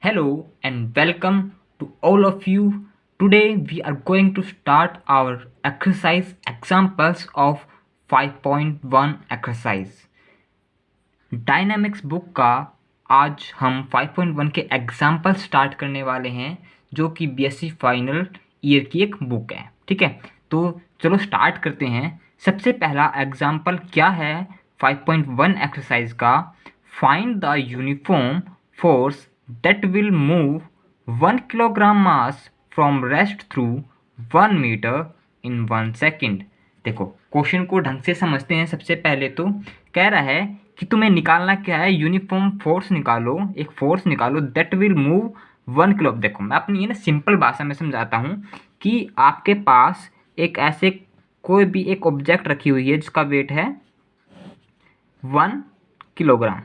Hello and welcome to all of you. Today we are going to start our exercise examples of 5.1 exercise. Dynamics book का आज हम 5.1 के example start करने वाले हैं जो कि बीएससी फाइनल ईयर की एक बुक है। ठीक है, तो चलो स्टार्ट करते हैं। सबसे पहला एग्जाम्पल क्या है 5.1 एक्सरसाइज का? Find the uniform force that will move 1 kilogram mass from rest through 1 meter in 1 second। देखो क्वेश्चन को ढंग से समझते हैं। सबसे पहले तो कह रहा है कि तुम्हें निकालना क्या है, यूनिफॉर्म फोर्स निकालो, एक फोर्स निकालो दैट विल मूव 1 किलो। देखो मैं अपनी ना सिंपल भाषा में समझाता हूँ कि आपके पास एक ऐसे कोई भी एक ऑब्जेक्ट रखी हुई है जिसका वेट है 1 किलोग्राम।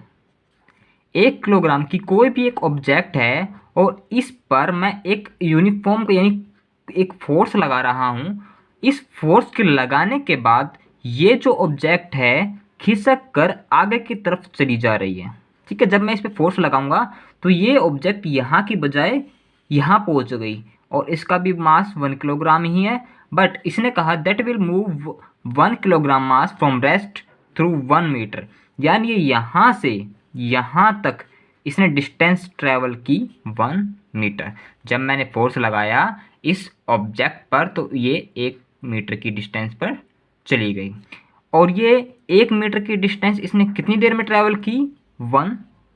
1 किलोग्राम की कोई भी एक ऑब्जेक्ट है और इस पर मैं एक यूनिफॉर्म यानी एक फोर्स लगा रहा हूँ। इस फोर्स के लगाने के बाद ये जो ऑब्जेक्ट है खिसक कर आगे की तरफ चली जा रही है। ठीक है, जब मैं इस पर फोर्स लगाऊंगा तो ये ऑब्जेक्ट यहाँ की बजाय यहाँ पहुँच गई और इसका भी मास 1 किलोग्राम ही है। बट इसने कहा that will move 1 kilogram mass from rest through 1 metre, यानी यहाँ से यहाँ तक इसने डिस्टेंस ट्रेवल की 1 मीटर। जब मैंने फोर्स लगाया इस ऑब्जेक्ट पर तो ये 1 मीटर की डिस्टेंस पर चली गई और ये 1 मीटर की डिस्टेंस इसने कितनी देर में ट्रैवल की? 1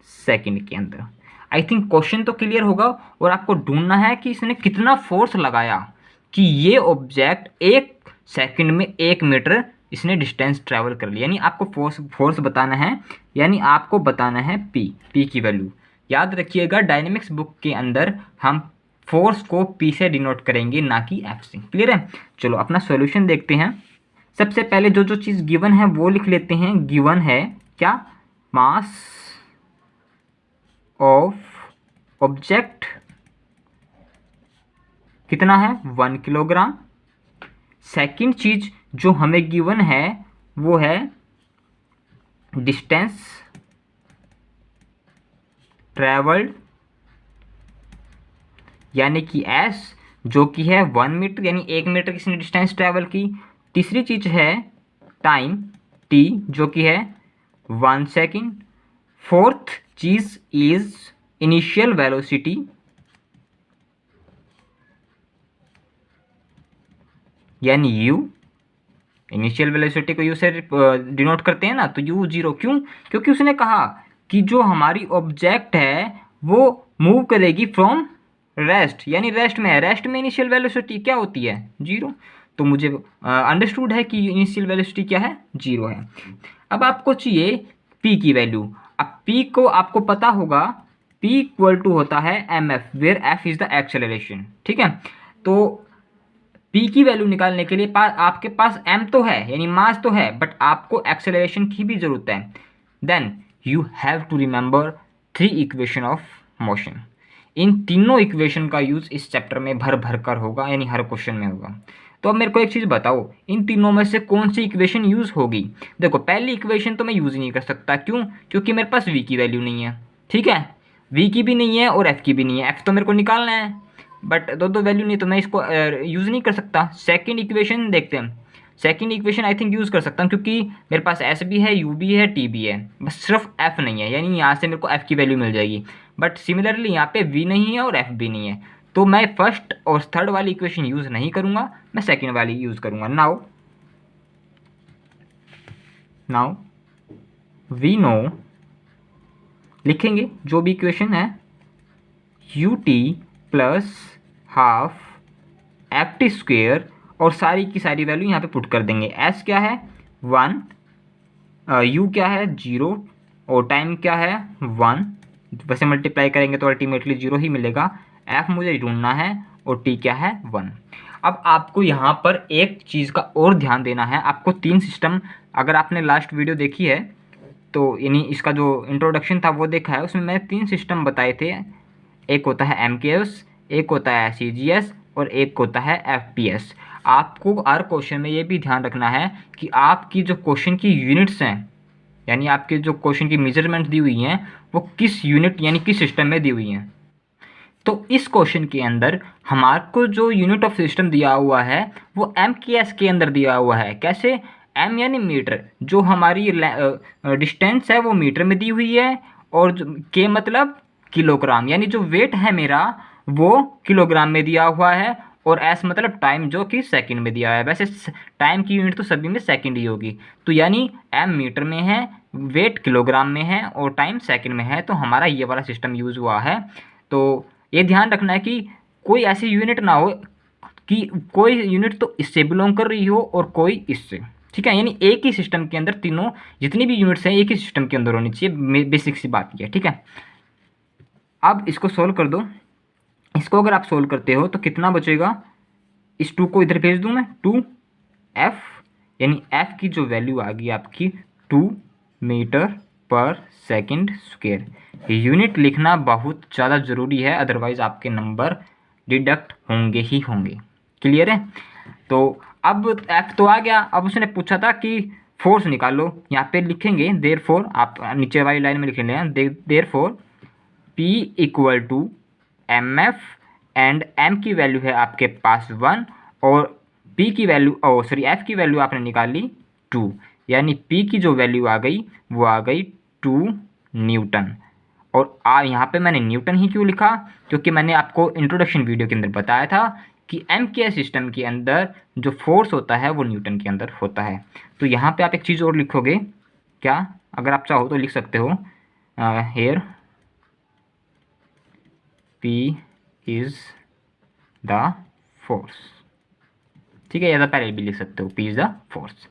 सेकंड के अंदर। आई थिंक क्वेश्चन तो क्लियर होगा और आपको ढूंढना है कि इसने कितना फोर्स लगाया कि ये ऑब्जेक्ट 1 सेकंड में 1 मीटर इसने डिस्टेंस ट्रैवल कर लिया। यानी आपको फोर्स बताना है, यानी आपको बताना है पी की वैल्यू। याद रखिएगा डायनेमिक्स बुक के अंदर हम फोर्स को पी से डिनोट करेंगे ना कि एफ से। क्लियर है? चलो अपना सॉल्यूशन देखते हैं। सबसे पहले जो चीज़ गिवन है वो लिख लेते हैं। गिवन है क्या? मास ऑफ ऑब्जेक्ट कितना है? 1 किलोग्राम। सेकंड चीज जो हमें गिवन है वो है डिस्टेंस ट्रेवल्ड, यानी कि एस जो कि है 1 मीटर, यानी 1 मीटर किसने डिस्टेंस ट्रेवल की। तीसरी चीज है टाइम टी जो कि है 1 सेकेंड। फोर्थ चीज इज इनिशियल वेलोसिटी, यानी यू। इनिशियल वेलोसिटी को यू से डिनोट करते हैं ना, तो यू 0। क्यों? क्योंकि उसने कहा कि जो हमारी ऑब्जेक्ट है वो मूव करेगी फ्रॉम रेस्ट, यानी रेस्ट में है। रेस्ट में इनिशियल वेलोसिटी क्या होती है? 0। तो मुझे अंडरस्टूड है कि इनिशियल वेलोसिटी क्या है? 0 है। अब आपको चाहिए पी की वैल्यू। अब पी को आपको पता होगा पी इक्वल टू होता है m f, where f is the acceleration. ठीक है, तो पी की वैल्यू निकालने के लिए आपके पास एम तो है यानी मास तो है, बट आपको एक्सेलरेशन की भी जरूरत है। Then you have to remember 3 equation of motion. इन तीनों इक्वेशन का यूज इस चैप्टर में भर भर कर होगा, यानी हर क्वेश्चन में होगा। तो अब मेरे को एक चीज़ बताओ, इन तीनों में से कौन सी इक्वेशन यूज होगी? देखो पहली इक्वेशन तो मैं यूज ही नहीं कर सकता। क्यों? क्योंकि मेरे पास वी की वैल्यू नहीं है। ठीक है, वी की भी नहीं है और एफ की भी नहीं है। एफ तो मेरे को निकालना है बट दो वैल्यू नहीं, तो मैं इसको यूज़ नहीं कर सकता। सेकंड इक्वेशन देखते हैं। Second equation I think use कर सकता हूँ क्योंकि मेरे पास एस भी है, यू भी है, टी भी है, बस सिर्फ एफ नहीं है, यानी यहाँ से मेरे को एफ की वैल्यू मिल जाएगी। बट सिमिलरली यहाँ पे वी नहीं है और एफ भी नहीं है, तो मैं फर्स्ट और थर्ड वाली इक्वेशन यूज़ नहीं करूँगा, मैं सेकेंड वाली यूज़ करूँगा। नाउ वी नो, लिखेंगे जो भी इक्वेशन है, U T plus half F T square और सारी की सारी वैल्यू यहाँ पे पुट कर देंगे। एस क्या है? 1, यू क्या है? 0 और टाइम क्या है? 1। वैसे मल्टीप्लाई करेंगे तो अल्टीमेटली 0 ही मिलेगा। एफ मुझे ढूंढना है और टी क्या है? 1। अब आपको यहाँ पर एक चीज़ का और ध्यान देना है। आपको 3 सिस्टम, अगर आपने लास्ट वीडियो देखी है तो यानी इसका जो इंट्रोडक्शन था वो देखा है, उसमें मैंने 3 सिस्टम बताए थे। एक होता है MKS, एक होता है CGS और एक होता है FPS। आपको हर क्वेश्चन में ये भी ध्यान रखना है कि आपकी जो क्वेश्चन की यूनिट्स हैं, यानी आपके जो क्वेश्चन की मेजरमेंट दी हुई हैं वो किस यूनिट यानी किस सिस्टम में दी हुई हैं। तो इस क्वेश्चन के अंदर हमारे को जो यूनिट ऑफ सिस्टम दिया हुआ है वो एम के एस के अंदर दिया हुआ है। कैसे? एम यानी मीटर, जो हमारी डिस्टेंस है वो मीटर में दी हुई है, और के मतलब किलोग्राम, यानी जो वेट है मेरा वो किलोग्राम में दिया हुआ है, और एस मतलब टाइम, जो कि सेकंड में दिया है। वैसे टाइम की यूनिट तो सभी में सेकंड ही होगी, तो यानी एम मीटर में है, वेट किलोग्राम में है, और टाइम सेकंड में है। तो हमारा ये वाला सिस्टम यूज़ हुआ है। तो ये ध्यान रखना है कि कोई ऐसी यूनिट ना हो कि कोई यूनिट तो इससे बिलोंग कर रही हो और कोई इससे। ठीक है, यानी एक ही सिस्टम के अंदर तीनों जितनी भी यूनिट्स हैं एक ही सिस्टम के अंदर होनी चाहिए। बेसिक सी बात ये है। ठीक है, अब इसको सोल्व कर दो। इसको अगर आप सोल्व करते हो तो कितना बचेगा? इस 2 को इधर भेज दूं मैं, 2f, यानी f की जो वैल्यू आ गई आपकी 2 मीटर पर सेकंड स्क्वायर। यूनिट लिखना बहुत ज़्यादा ज़रूरी है, अदरवाइज आपके नंबर डिडक्ट होंगे ही होंगे। क्लियर है? तो अब f तो आ गया। अब उसने पूछा था कि फोर्स निकालो। यहाँ पे लिखेंगे देयरफॉर, आप नीचे वाली लाइन में लिख लेना therefore P equal to m f, and m की वैल्यू है आपके पास 1, और P की वैल्यू f की वैल्यू आपने निकाली 2, यानी P की जो वैल्यू आ गई वो आ गई 2 न्यूटन। और यहाँ पे मैंने न्यूटन ही क्यों लिखा? क्योंकि मैंने आपको इंट्रोडक्शन वीडियो के अंदर बताया था कि एम के सिस्टम के अंदर जो फोर्स होता है वो न्यूटन के अंदर होता है। तो यहाँ पे आप एक चीज़ और लिखोगे, क्या? अगर आप चाहो तो लिख सकते हो, here P is the force. ठीक है, या तो पहले भी लिख सकते हो P इज द फोर्स।